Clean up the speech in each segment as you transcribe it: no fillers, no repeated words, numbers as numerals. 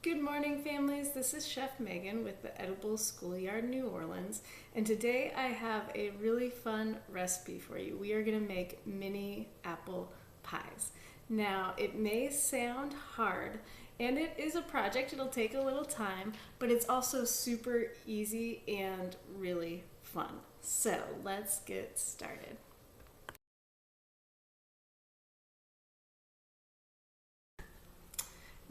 Good morning, families. This is Chef Megan with the Edible Schoolyard New Orleans, and today I have a really fun recipe for you. We are going to make mini apple pies. Now, it may sound hard, and it is a project. It'll take a little time, but it's also super easy and really fun. So, let's get started.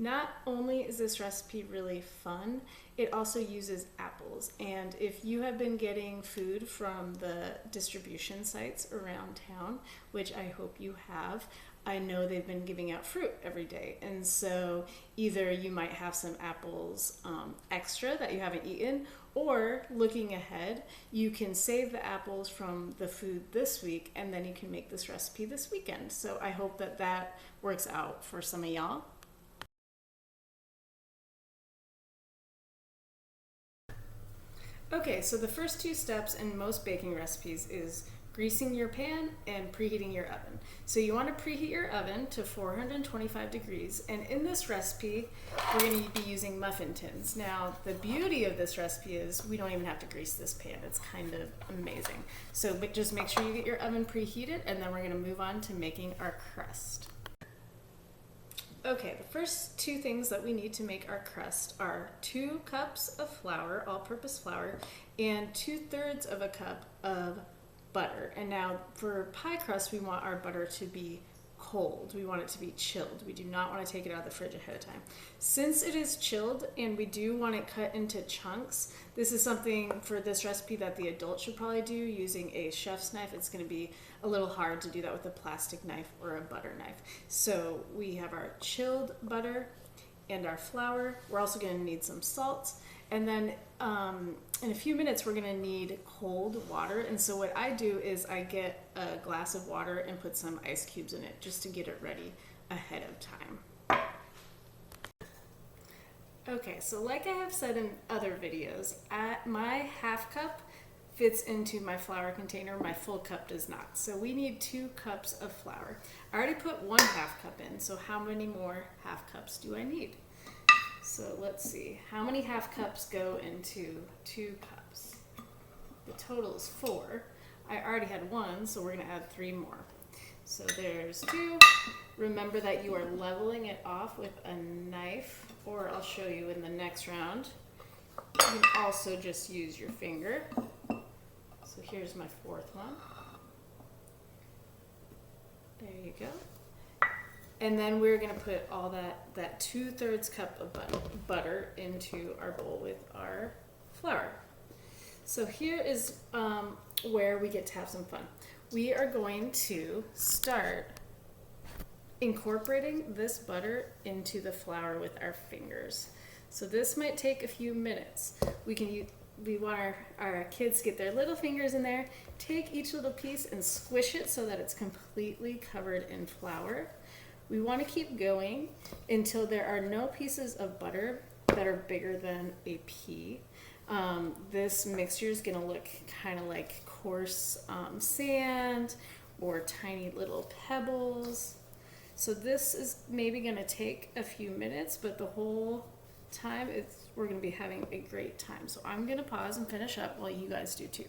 Not only is this recipe really fun, it also uses apples. And if you have been getting food from the distribution sites around town, which I hope you have, I know they've been giving out fruit every day. And so either you might have some apples extra that you haven't eaten, or looking ahead, you can save the apples from the food this week and then you can make this recipe this weekend. So I hope that that works out for some of y'all. Okay, so the first two steps in most baking recipes is greasing your pan and preheating your oven. So you want to preheat your oven to 425 degrees, and in this recipe, we're going to be using muffin tins. Now, the beauty of this recipe is we don't even have to grease this pan. It's kind of amazing. So just make sure you get your oven preheated, and then we're going to move on to making our crust. Okay, the first two things that we need to make our crust are 2 cups of flour, all-purpose flour, and 2/3 of a cup of butter. And now for pie crust, we want our butter to be cold. We want it to be chilled. We do not want to take it out of the fridge ahead of time. Since it is chilled and we do want it cut into chunks, this is something for this recipe that the adult should probably do using a chef's knife. It's going to be a little hard to do that with a plastic knife or a butter knife. So we have our chilled butter and our flour. We're also going to need some salt. And then in a few minutes, we're going to need cold water. And so what I do is I get a glass of water and put some ice cubes in it just to get it ready ahead of time. Okay, so like I have said in other videos, my half cup fits into my flour container. My full cup does not. So we need 2 cups of flour. I already put 1 half cup in, so how many more half cups do I need? So let's see, how many half cups go into 2 cups? The total is 4. I already had 1, so we're gonna add 3 more. So there's 2. Remember that you are leveling it off with a knife, or I'll show you in the next round. You can also just use your finger. So here's my 4th one. There you go. And then we're going to put all that 2/3 cup of butter into our bowl with our flour. So here is where we get to have some fun. We are going to start incorporating this butter into the flour with our fingers. So this might take a few minutes. We want our kids to get their little fingers in there, take each little piece and squish it so that it's completely covered in flour. We want to keep going until there are no pieces of butter that are bigger than a pea. This mixture is going to look kind of like coarse sand or tiny little pebbles. So this is maybe going to take a few minutes, but the whole time we're going to be having a great time. So I'm going to pause and finish up while you guys do too.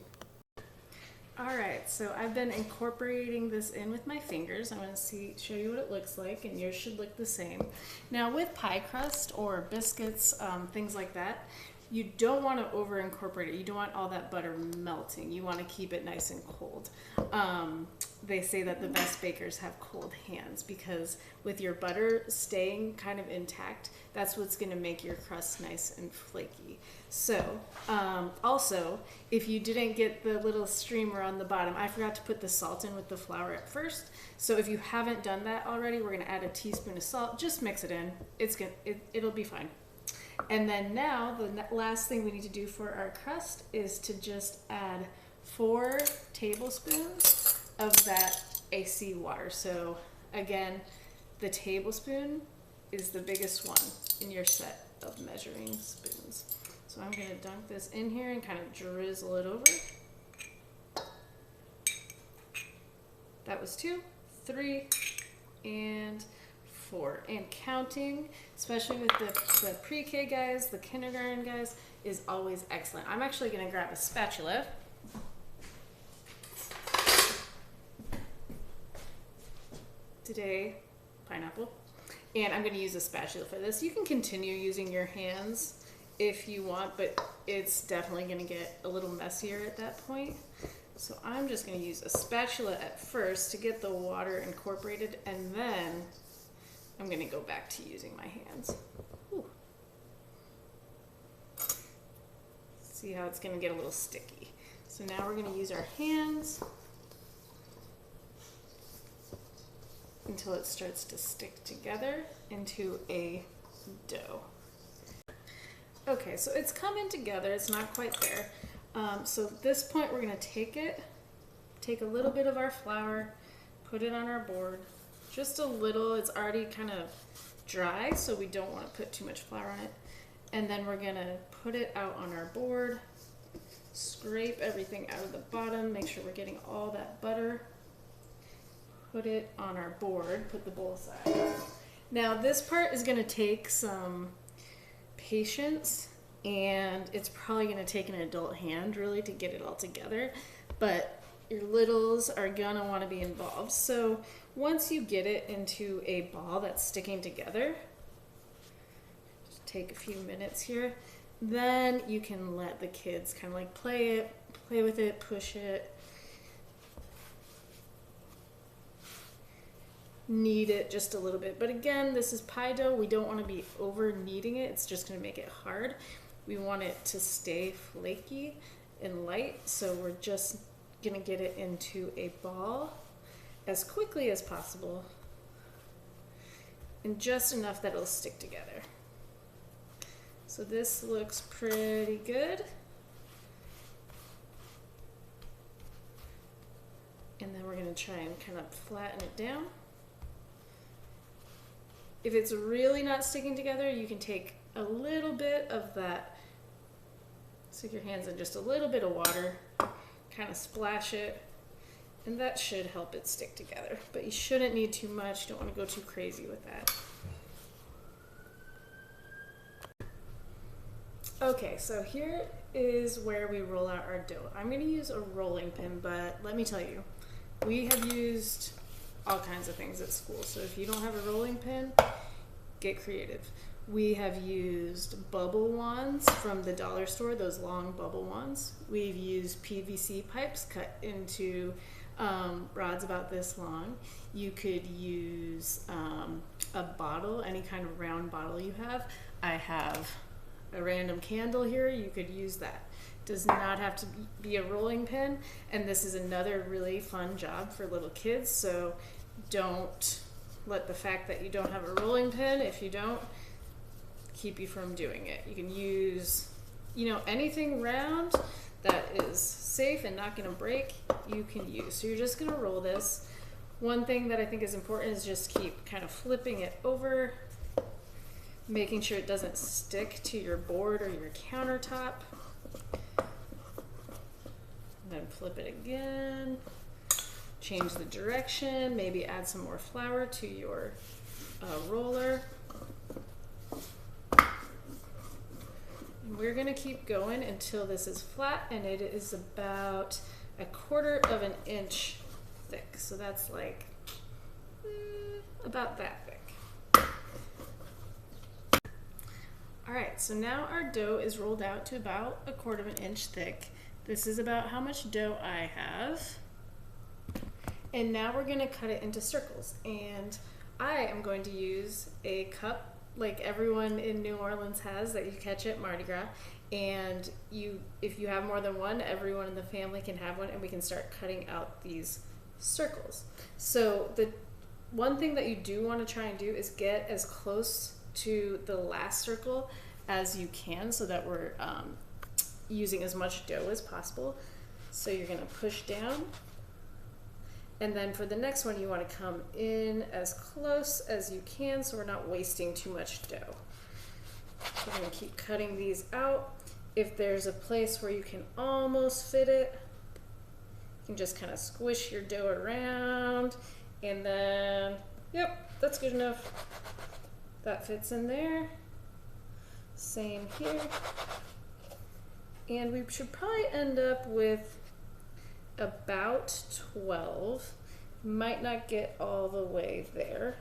All right, so I've been incorporating this in with my fingers. I'm going to show you what it looks like, and yours should look the same. Now with pie crust or biscuits, things like that, you don't want to over incorporate it. You don't want all that butter melting. You want to keep it nice and cold. They say that the best bakers have cold hands because with your butter staying kind of intact, that's what's going to make your crust nice and flaky. So also, if you didn't get the little streamer on the bottom, I forgot to put the salt in with the flour at first. So if you haven't done that already, we're going to add a teaspoon of salt. Just mix it in. It'll be fine. And then now the last thing we need to do for our crust is to just add 4 tablespoons of that AC water. So again, the tablespoon is the biggest one in your set of measuring spoons. So I'm going to dunk this in here and kind of drizzle it over. That was 2, 3, and 4. And counting, especially with the pre-K guys, the kindergarten guys, is always excellent. I'm actually going to grab a spatula. Today, pineapple. And I'm going to use a spatula for this. You can continue using your hands if you want, but it's definitely going to get a little messier at that point. So I'm just going to use a spatula at first to get the water incorporated, and then I'm going to go back to using my hands. Ooh. See how it's going to get a little sticky. So now we're going to use our hands until it starts to stick together into a dough. Okay, so it's coming together. It's not quite there. So at this point, we're going to take a little bit of our flour, put it on our board, just a little. It's already kind of dry, so we don't want to put too much flour on it. And then we're going to put it out on our board, scrape everything out of the bottom, make sure we're getting all that butter. Put it on our board, put the bowl aside. Now this part is going to take some patience, and it's probably going to take an adult hand really to get it all together, but your littles are going to want to be involved. So once you get it into a ball that's sticking together, just take a few minutes here, then you can let the kids kind of like play with it, push it, knead it just a little bit. But again, this is pie dough. We don't want to be over kneading it. It's just going to make it hard. We want it to stay flaky and light. So we're just going to get it into a ball as quickly as possible, and just enough that it'll stick together. So this looks pretty good. And then we're going to try and kind of flatten it down. If it's really not sticking together, you can take a little bit of that, stick your hands in just a little bit of water, kind of splash it, and that should help it stick together. But you shouldn't need too much. You don't want to go too crazy with that. Okay, so here is where we roll out our dough. I'm going to use a rolling pin, but let me tell you, we have used all kinds of things at school. So if you don't have a rolling pin, get creative. We have used bubble wands from the dollar store, those long bubble wands. We've used PVC pipes cut into rods about this long. You could use a bottle, any kind of round bottle you have. I have a random candle here. You could use that. Does not have to be a rolling pin, and this is another really fun job for little kids. So don't let the fact that you don't have a rolling pin, if you don't, keep you from doing it. You can use, anything round that is safe and not going to break, you can use. So you're just going to roll this. One thing that I think is important is just keep kind of flipping it over, making sure it doesn't stick to your board or your countertop. Then flip it again, change the direction, maybe add some more flour to your roller. And we're gonna keep going until this is flat, and it is about 1/4 of an inch thick. So that's like about that thick. All right, so now our dough is rolled out to about 1/4 of an inch thick. This is about how much dough I have. And now we're gonna cut it into circles. And I am going to use a cup like everyone in New Orleans has that you catch at Mardi Gras. And if you have more than one, everyone in the family can have one, and we can start cutting out these circles. So the one thing that you do want to try and do is get as close to the last circle as you can, so that we're using as much dough as possible. So you're going to push down, and then for the next one you want to come in as close as you can, so we're not wasting too much dough. So we're going to keep cutting these out. If there's a place where you can almost fit it, you can just kind of squish your dough around, and then, yep, that's good enough. That fits in there. Same here. And we should probably end up with about 12. Might not get all the way there,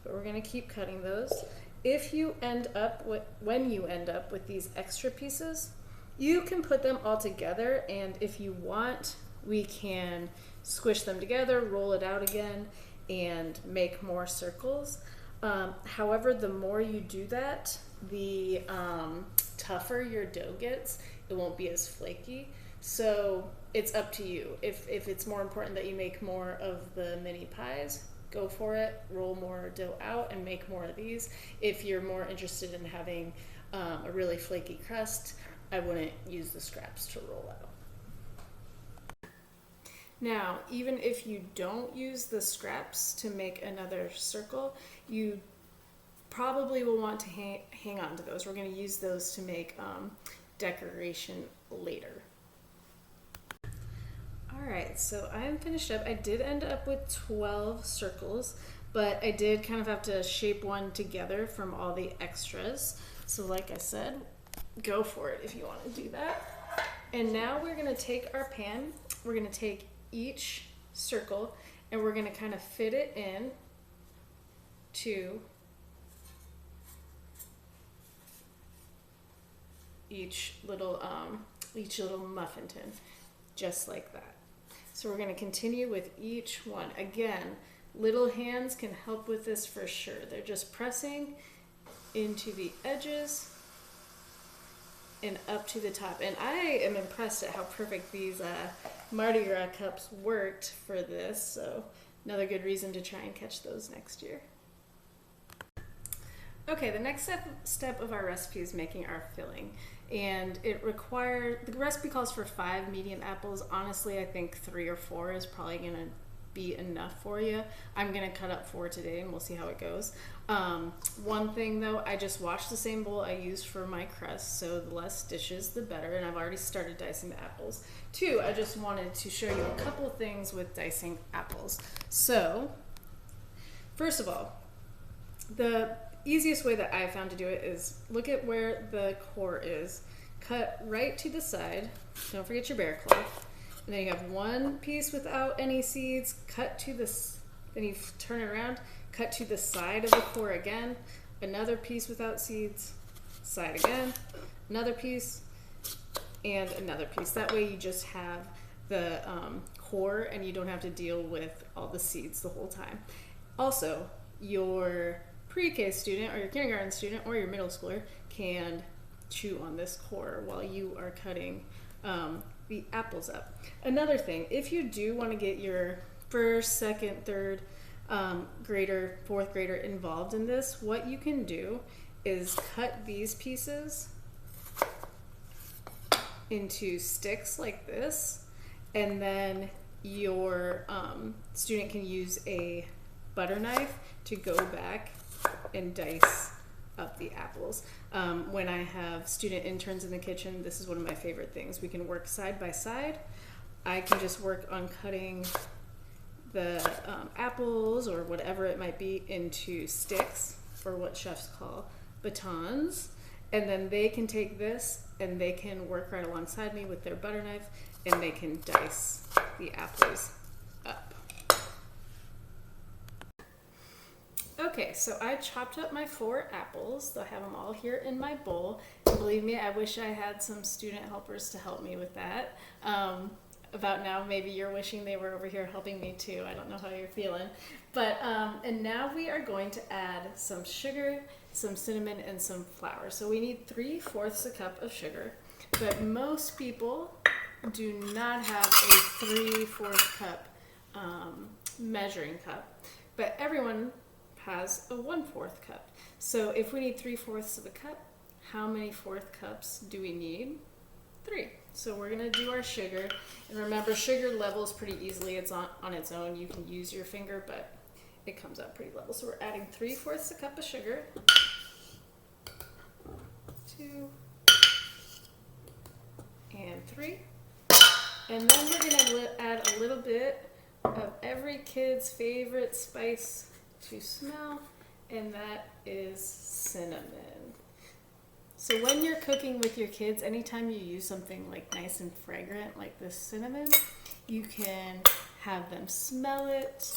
but we're gonna keep cutting those. If you end up with, when you end up with these extra pieces, you can put them all together, and if you want, we can squish them together, roll it out again, and make more circles. However, the more you do that, the tougher your dough gets. It won't be as flaky. So it's up to you. If it's more important that you make more of the mini pies, go for it. Roll more dough out and make more of these. If you're more interested in having a really flaky crust, I wouldn't use the scraps to roll out. Now, even if you don't use the scraps to make another circle, you probably will want to hang on to those. We're going to use those to make decoration later. Alright, so I'm finished up. I did end up with 12 circles, but I did kind of have to shape one together from all the extras. So like I said, go for it if you want to do that. And now we're going to take our pan, we're going to take each circle, and we're going to kind of fit it in to each little muffin tin, just like that. So we're going to continue with each one. Again, little hands can help with this for sure. They're just pressing into the edges and up to the top. And I am impressed at how perfect these Mardi Gras cups worked for this. So another good reason to try and catch those next year. Okay, the next step of our recipe is making our filling. And the recipe calls for 5 medium apples. Honestly, I think 3 or 4 is probably gonna be enough for you. I'm gonna cut up 4 today and we'll see how it goes. One thing though, I just washed the same bowl I used for my crust, so the less dishes the better, and I've already started dicing the apples. 2, I just wanted to show you a couple of things with dicing apples. So, first of all, the easiest way that I found to do it is look at where the core is, cut right to the side, don't forget your bear claw, and then you have one piece without any seeds, cut to this, then you turn it around, cut to the side of the core again, another piece without seeds, side again, another piece, and another piece. That way you just have the core and you don't have to deal with all the seeds the whole time. Also, your pre-K student or your kindergarten student or your middle schooler can chew on this core while you are cutting the apples up. Another thing, if you do want to get your first, second, third grader, fourth grader involved in this, what you can do is cut these pieces into sticks like this, and then your student can use a butter knife to go back and dice up the apples. When I have student interns in the kitchen, this is one of my favorite things. We can work side by side. I can just work on cutting the apples or whatever it might be into sticks, or what chefs call batons, and then they can take this and they can work right alongside me with their butter knife and they can dice the apples up. Okay, so I chopped up my 4 apples. I have them all here in my bowl. And believe me, I wish I had some student helpers to help me with that. About now, maybe you're wishing they were over here helping me too. I don't know how you're feeling. But, and now we are going to add some sugar, some cinnamon, and some flour. So we need 3/4 a cup of sugar, but most people do not have a 3/4 cup measuring cup, but everyone has a 1/4 cup. So if we need 3/4 of a cup, how many 4th cups do we need? 3. So we're gonna do our sugar, and remember, sugar levels pretty easily. It's on its own. You can use your finger, but it comes out pretty level. So we're adding 3/4 a cup of sugar. 2 and 3. And then we're gonna add a little bit of every kid's favorite spice, to smell, and that is cinnamon. So when you're cooking with your kids, anytime you use something like nice and fragrant like this cinnamon, you can have them smell it,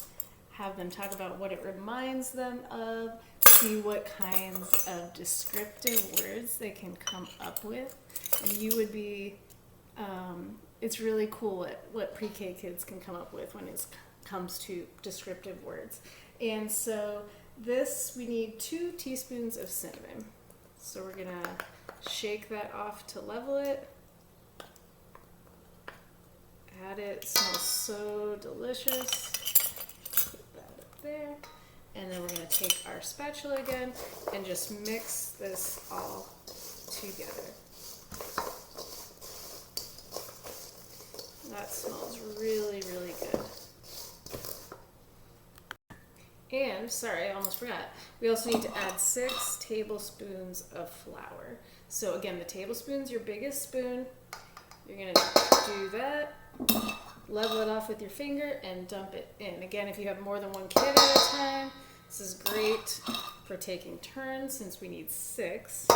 have them talk about what it reminds them of, see what kinds of descriptive words they can come up with. And you would be, it's really cool what pre-K kids can come up with when it comes to descriptive words. And so this, we need 2 teaspoons of cinnamon. So we're gonna shake that off to level it. Add it, it smells so delicious. Put that up there. And then we're gonna take our spatula again and just mix this all together. That smells really, really good. And, sorry, I almost forgot, we also need to add 6 tablespoons of flour. So again, the tablespoon's your biggest spoon. You're gonna do that, level it off with your finger, and dump it in. Again, if you have more than 1 kid at a time, this is great for taking turns since we need 6.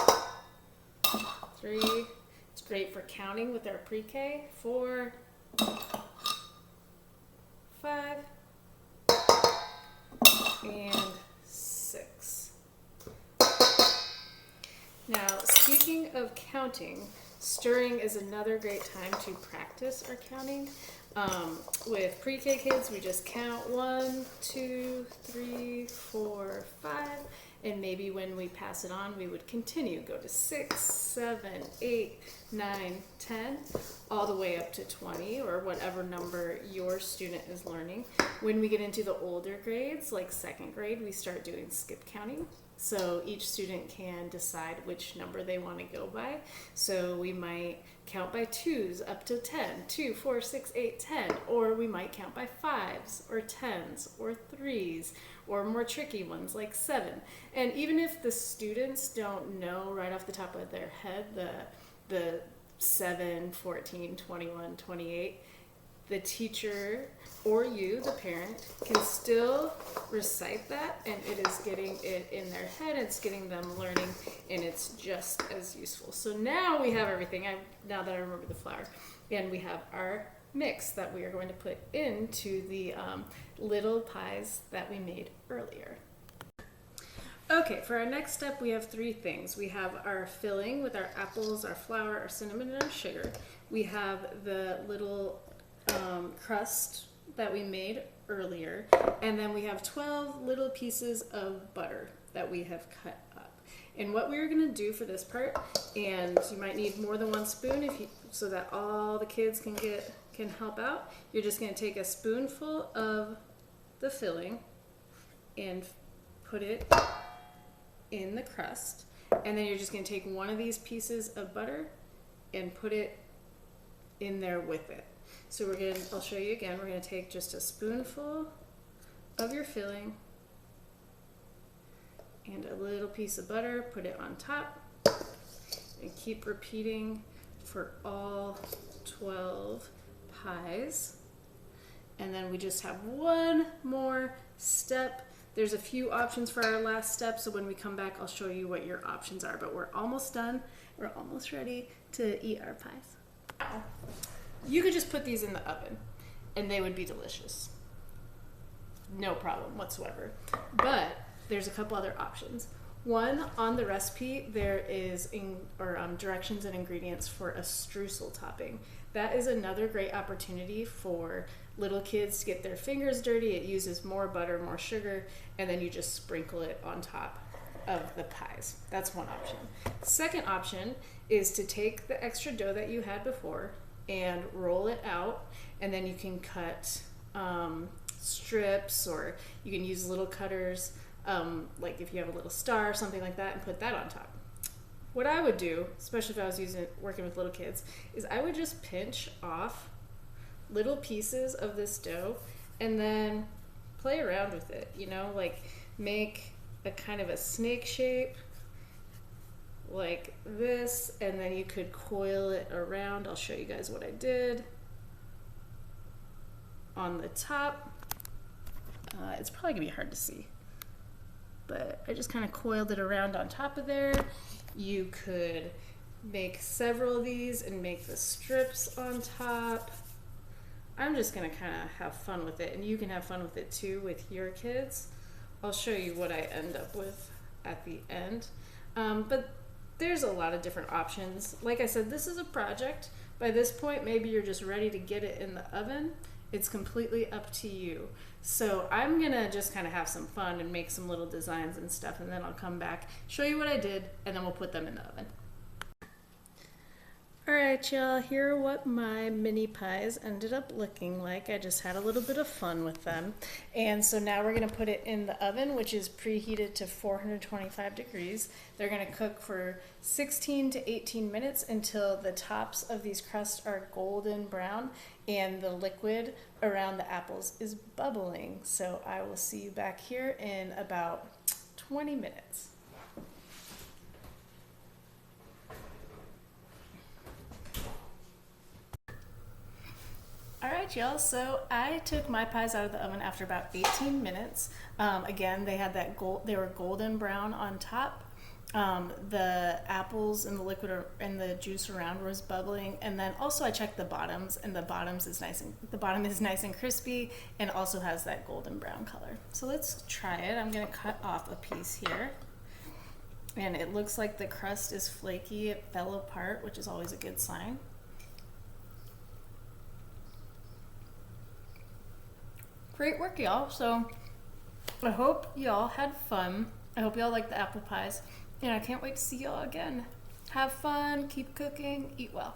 3, it's great for counting with our pre-K. 4, 5, and 6. Now, speaking of counting, stirring is another great time to practice our counting. With pre-K kids, we just count 1, 2, 3, 4, 5, and maybe when we pass it on, we would continue, go to 6, 7, 8, 9, 10, all the way up to 20, or whatever number your student is learning. When we get into the older grades, like 2nd grade, we start doing skip counting. So each student can decide which number they want to go by. So we might count by 2s up to 10, 2, 4, 6, 8, 10, or we might count by 5s or 10s or 3s, or more tricky ones like 7. And even if the students don't know right off the top of their head the 7, 14, 21, 28, the teacher or you, the parent, can still recite that, and it is getting it in their head, it's getting them learning, and it's just as useful. So now we have everything, now that I remember the flour, and we have our mix that we are going to put into the little pies that we made earlier. Okay, for our next step, we have 3 things. We have our filling with our apples, our flour, our cinnamon, and our sugar. We have the little crust that we made earlier, and then we have 12 little pieces of butter that we have cut up. And what we're going to do for this part, and you might need more than 1 spoon so that all the kids can help out. You're just going to take a spoonful of the filling and put it in the crust, and then you're just going to take one of these pieces of butter and put it in there with it. So I'll show you again. We're going to take just a spoonful of your filling and a little piece of butter, put it on top, and keep repeating for all 12 pies. And then we just have one more step. There's a few options for our last step, so when we come back, I'll show you what your options are, but we're almost done. We're almost ready to eat our pies. You could just put these in the oven and they would be delicious. No problem whatsoever. But there's a couple other options. One, on the recipe, there is directions and ingredients for a streusel topping. That is another great opportunity for little kids to get their fingers dirty. It uses more butter, more sugar, and then you just sprinkle it on top of the pies. That's one option. Second option is to take the extra dough that you had before and roll it out, and then you can cut strips, or you can use little cutters, like if you have a little star or something like that, and put that on top. What I would do, especially if I was working with little kids, is I would just pinch off little pieces of this dough and then play around with it, like make a kind of a snake shape like this, and then you could coil it around. I'll show you guys what I did on the top. It's probably gonna be hard to see. but I just kind of coiled it around on top of there. You could make several of these and make the strips on top. I'm just gonna kind of have fun with it, and you can have fun with it too with your kids. I'll show you what I end up with at the end. But there's a lot of different options. Like I said, this is a project. By this point, maybe you're just ready to get it in the oven. It's completely up to you. So I'm gonna just kind of have some fun and make some little designs and stuff, and then I'll come back, show you what I did, and then we'll put them in the oven. Alright y'all, here are what my mini pies ended up looking like. I just had a little bit of fun with them. And so now we're going to put it in the oven, which is preheated to 425 degrees. They're going to cook for 16 to 18 minutes until the tops of these crusts are golden brown and the liquid around the apples is bubbling. So I will see you back here in about 20 minutes. Alright y'all, so I took my pies out of the oven after about 18 minutes. Again, they had that they were golden brown on top. The apples and the liquid and the juice around was bubbling, and then also I checked the bottoms, and the bottom is nice and crispy, and also has that golden brown color. So let's try it. I'm gonna cut off a piece here, and it looks like the crust is flaky. It fell apart, which is always a good sign. Great work, y'all. So I hope y'all had fun. I hope y'all liked the apple pies, and I can't wait to see y'all again. Have fun, keep cooking, eat well.